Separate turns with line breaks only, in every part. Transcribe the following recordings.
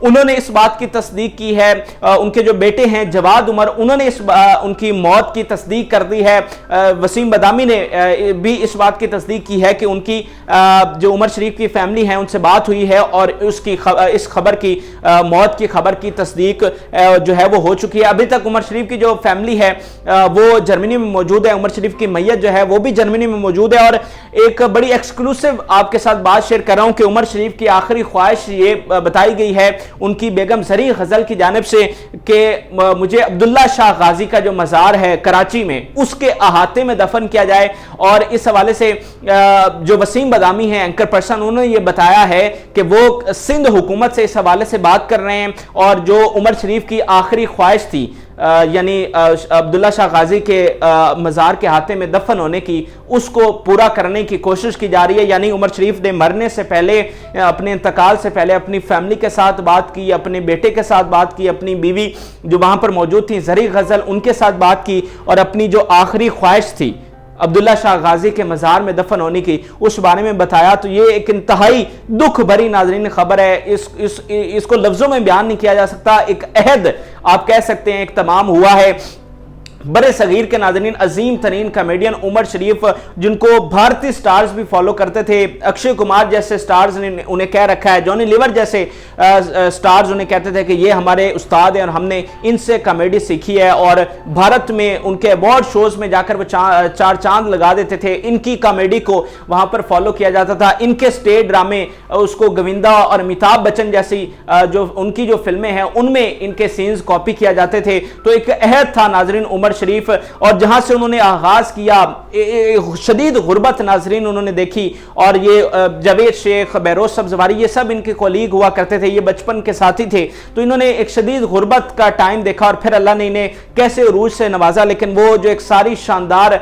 انہوں نے اس بات کی تصدیق کی ہے، ان کے جو بیٹے ہیں جواد عمر انہوں نے ان کی موت کی تصدیق کر دی ہے، وسیم بادامی نے بھی اس بات کی تصدیق کی ہے کہ ان کی جو عمر شریف کی فیملی ہے ان سے بات ہوئی ہے اور اس خبر کی موت کی خبر کی تصدیق جو ہے وہ ہو چکی ہے۔ ابھی تک عمر شریف کی جو فیملی ہے وہ جرمنی میں موجود ہے، عمر شریف کی میت جو ہے وہ بھی جرمنی میں موجود ہے، اور ایک بڑی ایکسکلوسیو آپ کے ساتھ بات شیئر کر رہا ہوں کہ عمر شریف کی آخری خواہش یہ بتائی گئی ہے ان کی بیگم زریں غزل کی جانب سے کہ مجھے عبداللہ شاہ غازی کا جو مزار ہے کراچی میں اس کے احاطے میں دفن کیا جائے، اور اس حوالے سے جو وسیم بادامی ہیں اینکر پرسن انہوں نے یہ بتایا ہے کہ وہ سندھ حکومت سے اس حوالے سے بات کر رہے ہیں، اور جو عمر شریف کی آخری خواہش تھی یعنی عبداللہ شاہ غازی کے مزار کے احاطے میں دفن ہونے کی، اس کو پورا کرنے کی کوشش کی جا رہی ہے۔ یعنی عمر شریف نے مرنے سے پہلے، اپنے انتقال سے پہلے اپنی فیملی کے ساتھ بات کی، اپنے بیٹے کے ساتھ بات کی، اپنی بیوی جو وہاں پر موجود تھی زریں غزل ان کے ساتھ بات کی، اور اپنی جو آخری خواہش تھی عبداللہ شاہ غازی کے مزار میں دفن ہونے کی اس بارے میں بتایا۔ تو یہ ایک انتہائی دکھ بھری ناظرین خبر ہے، اس کو لفظوں میں بیان نہیں کیا جا سکتا، ایک عہد آپ کہہ سکتے ہیں ایک تمام ہوا ہے۔ برے صغیر کے ناظرین عظیم ترین کامیڈین عمر شریف جن کو بھارتی سٹارز بھی فالو کرتے تھے، اکشے کمار جیسے سٹارز نے انہیں کہہ رکھا ہے، جونی لیور جیسے سٹارز انہیں کہتے تھے کہ یہ ہمارے استاد ہیں اور ہم نے ان سے کامیڈی سیکھی ہے، اور بھارت میں ان کے ایوارڈ شوز میں جا کر وہ چار چاند لگا دیتے تھے، ان کی کامیڈی کو وہاں پر فالو کیا جاتا تھا، ان کے سٹیج ڈرامے اس کو گووندا اور امیتابھ بچن جیسی جو ان کی جو فلمیں ہیں ان میں ان کے سینز کاپی کیا جاتے تھے۔ تو ایک عہد تھا ناظرین عمر شریف، اور جہاں سے انہوں نے آغاز کیا شدید غربت ناظرین انہوں نے دیکھی، اور یہ جاوید شیخ، بہروز سبزواری یہ سب ان کے کولیگ ہوا کرتے تھے، یہ بچپن کے ساتھی تھے، تو انہوں نے ایک شدید غربت کا ٹائم دیکھا اور پھر اللہ نے انہیں کیسے عروج سے نوازا۔ لیکن وہ جو ایک ساری شاندار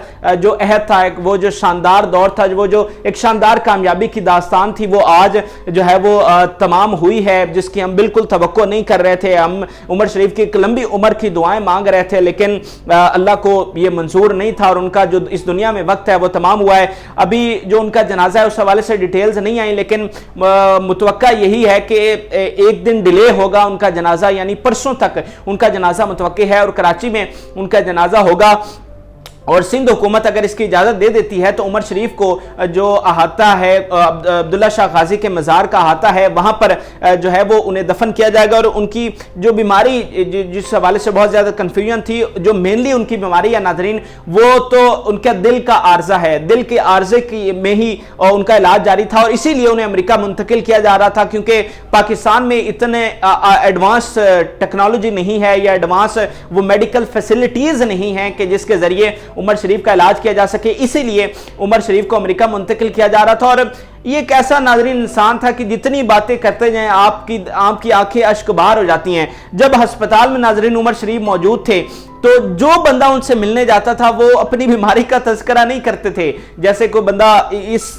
جو عہد تھا، وہ جو شاندار دور تھا، وہ جو ایک شاندار کامیابی کی داستان تھی، وہ آج جو ہے وہ تمام ہوئی ہے، جس کی ہم بالکل توقع نہیں کر رہے تھے۔ ہم عمر شریف کی ایک لمبی عمر کی دعائیں مانگ رہے تھے، لیکن اللہ کو یہ منظور نہیں تھا، اور ان کا جو اس دنیا میں وقت ہے وہ تمام ہوا ہے۔ ابھی جو ان کا جنازہ ہے اس حوالے سے ڈیٹیلز نہیں آئیں، لیکن متوقع یہی ہے کہ ایک دن ڈیلے ہوگا ان کا جنازہ، یعنی پرسوں تک ان کا جنازہ متوقع ہے، اور کراچی میں ان کا جنازہ ہوگا۔ اور سندھ حکومت اگر اس کی اجازت دے دیتی ہے تو عمر شریف کو جو احاطہ ہے عبداللہ شاہ غازی کے مزار کا احاطہ ہے وہاں پر جو ہے وہ انہیں دفن کیا جائے گا، اور ان کی جو بیماری جس حوالے سے بہت زیادہ کنفیوژن تھی، جو مینلی ان کی بیماری ہے ناظرین وہ تو ان کا دل کا عارضہ ہے، دل کے عارضے کی میں ہی ان کا علاج جاری تھا، اور اسی لیے انہیں امریکہ منتقل کیا جا رہا تھا، کیونکہ پاکستان میں اتنے ایڈوانس ٹیکنالوجی نہیں ہے یا ایڈوانس وہ میڈیکل فیسلٹیز نہیں ہیں کہ جس کے ذریعے عمر شریف کا علاج کیا جا سکے، اسی لیے عمر شریف کو امریکہ منتقل کیا جا رہا تھا۔ اور یہ ایک ایسا ناظرین انسان تھا کہ جتنی باتیں کرتے جائیں آپ کی آنکھیں اشک بار ہو جاتی ہیں۔ جب ہسپتال میں ناظرین عمر شریف موجود تھے تو جو بندہ ان سے ملنے جاتا تھا وہ اپنی بیماری کا تذکرہ نہیں کرتے تھے، جیسے کوئی بندہ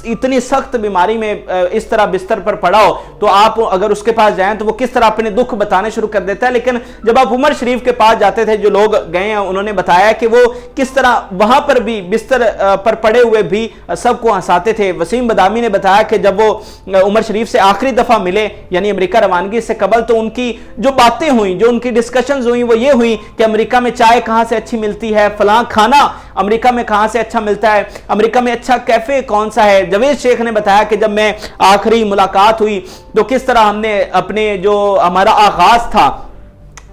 اتنی سخت بیماری میں اس طرح بستر پر پڑا ہو تو آپ اگر اس کے پاس جائیں تو وہ کس طرح اپنے دکھ بتانے شروع کر دیتا ہے، لیکن جب آپ عمر شریف کے پاس جاتے تھے، جو لوگ گئے ہیں انہوں نے بتایا کہ وہ کس طرح وہاں پر بھی بستر پر پڑے ہوئے بھی سب کو ہنساتے تھے۔ وسیم بادامی نے بتایا کہ جب وہ عمر شریف سے آخری دفعہ ملے یعنی امریکہ روانگی سے قبل، تو ان کی جو باتیں ہوئیں، جو ان کی ڈسکشنز ہوئیں وہ یہ ہوئی کہ امریکہ میں چائے کہاں سے اچھی ملتی ہے، فلاں کھانا امریکہ میں کہاں سے اچھا ملتا ہے، امریکہ میں اچھا کیفے کون سا ہے۔ جاوید شیخ نے بتایا کہ جب میں آخری ملاقات ہوئی تو کس طرح ہم نے اپنے جو ہمارا آغاز تھا،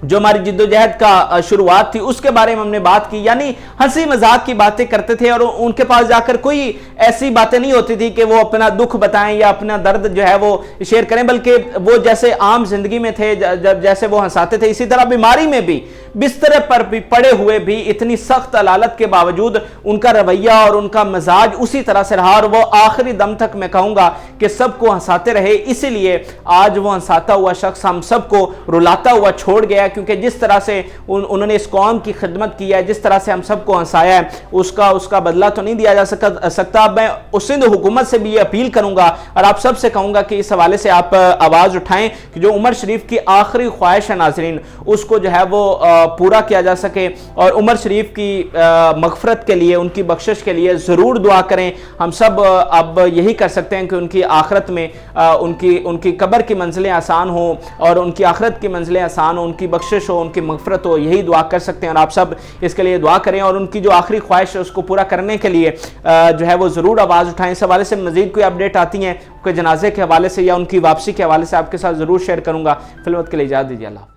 جو ہماری جد و جہد کا شروعات تھی، اس کے بارے میں ہم نے بات کی، یعنی ہنسی مذاق کی باتیں کرتے تھے، اور ان کے پاس جا کر کوئی ایسی باتیں نہیں ہوتی تھی کہ وہ اپنا دکھ بتائیں یا اپنا درد جو ہے وہ شیئر کریں، بلکہ وہ جیسے عام زندگی میں تھے، جیسے وہ ہنساتے تھے، اسی طرح بیماری میں بھی بستر پر بھی پڑے ہوئے بھی اتنی سخت علالت کے باوجود ان کا رویہ اور ان کا مزاج اسی طرح سے رہا، اور وہ آخری دم تک میں کہوں گا کہ سب کو ہنساتے رہے۔ اسی لیے آج وہ ہنساتا ہوا شخص ہم سب کو رلاتا ہوا چھوڑ گیا، کیونکہ جس طرح سے انہوں نے اس قوم کی خدمت کی ہے, جس طرح سے ہم سب کو ہنسایا ہے, اس کا بدلہ تو نہیں دیا جا سکتا. میں اس سندھ حکومت سے بھی یہ اپیل کروں گا اور آپ سب سے کہوں گا کہ اس حوالے سے آپ آواز اٹھائیں کہ جو عمر شریف کی آخری خواہش ہے ناظرین, اس کو جو ہے وہ پورا کیا جا سکے, اور عمر شریف کی مغفرت کے لیے, ان کی بخشش کے لیے ضرور دعا کریں. ہم سب اب یہی کر سکتے ہیں کہ ان کی آخرت میں ان کی قبر کی منزلیں آسان ہوں, اور ان کی آخرت کی منزلیں آسان ہوں, ان کی بخشش ہو, ان کی مغفرت ہو. یہی دعا کر سکتے ہیں, اور آپ سب اس کے لیے دعا کریں, اور ان کی جو آخری خواہش ہے اس کو پورا کرنے کے لیے جو ہے وہ ضرور آواز اٹھائیں. اس حوالے سے مزید کوئی اپڈیٹ آتی ہیں کوئی جنازے کے حوالے سے یا ان کی واپسی کے حوالے سے آپ کے ساتھ ضرور شیئر کروں گا. فی الوقت کے لیے اجازت دیجیے. اللہ.